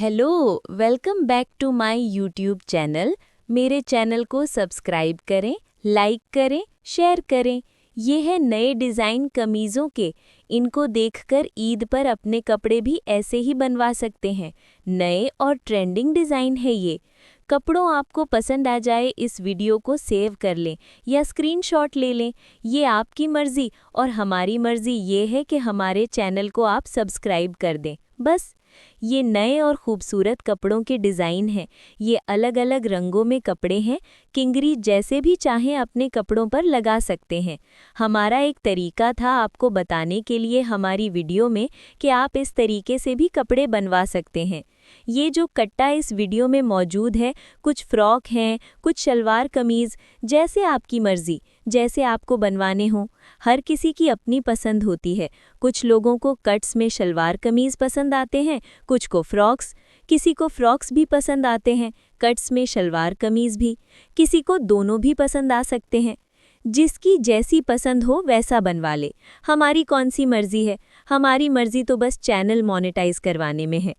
Hello, welcome back to my YouTube channel. मेरे channel को subscribe करें, लाइक करें, शेयर करें। ये है नए डिज़ाइन कमीज़ों के। इनको देखकर ईद पर अपने कपड़े भी ऐसे ही बनवा सकते हैं। नए और ट्रेंडिंग डिज़ाइन है ये। कपड़ों आपको पसंद आ जाए, इस वीडियो को सेव कर लें या स्क्रीनशॉट ले लें। ये आपकी मर्ज़ी और हमारी मर्ज़ी ये है कि हमारे चैनल को आप सब्सक्राइब कर दें, बस। ये नए और खूबसूरत कपड़ों के डिज़ाइन हैं। ये अलग अलग रंगों में कपड़े हैं। किंगरी जैसे भी चाहें अपने कपड़ों पर लगा सकते हैं। हमारा एक तरीका था आपको बताने के लिए हमारी वीडियो में कि आप इस तरीके से भी कपड़े बनवा सकते हैं। ये जो कट्टा इस वीडियो में मौजूद है, कुछ फ्रॉक हैं, कुछ शलवार कमीज़, जैसे आपकी मर्ज़ी, जैसे आपको बनवाने हों। हर किसी की अपनी पसंद होती है। कुछ लोगों को कट्स में शलवार कमीज़ पसंद आते हैं, कुछ को फ्रॉक्स, किसी को फ्रॉक्स भी पसंद आते हैं, कट्स में शलवार कमीज़ भी, किसी को दोनों भी पसंद आ सकते हैं। जिसकी जैसी पसंद हो वैसा बनवा ले। हमारी कौन सी मर्ज़ी है? हमारी मर्ज़ी तो बस चैनल मोनेटाइज करवाने में है।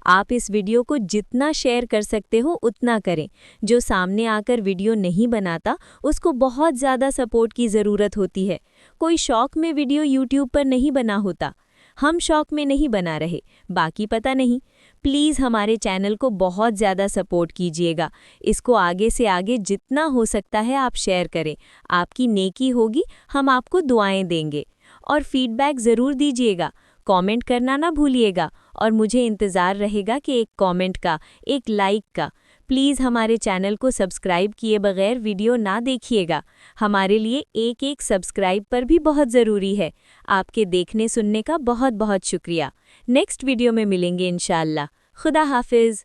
आप इस वीडियो को जितना शेयर कर सकते हो उतना करें। जो सामने आकर वीडियो नहीं बनाता उसको बहुत ज़्यादा सपोर्ट की ज़रूरत होती है। कोई शौक में वीडियो यूट्यूब पर नहीं बना होता। हम शौक में नहीं बना रहे, बाकी पता नहीं। प्लीज़ हमारे चैनल को बहुत ज़्यादा सपोर्ट कीजिएगा। इसको आगे से आगे जितना हो सकता है आप शेयर करें। आपकी नेकी होगी, हम आपको दुआएं देंगे। और फीडबैक ज़रूर दीजिएगा। कमेंट करना ना भूलिएगा और मुझे इंतज़ार रहेगा कि एक कमेंट का, एक लाइक का। प्लीज़ हमारे चैनल को सब्सक्राइब किए बगैर वीडियो ना देखिएगा। हमारे लिए एक एक सब्सक्राइब पर भी बहुत ज़रूरी है। आपके देखने सुनने का बहुत बहुत शुक्रिया। नेक्स्ट वीडियो में मिलेंगे इंशाअल्लाह। खुदा हाफिज़।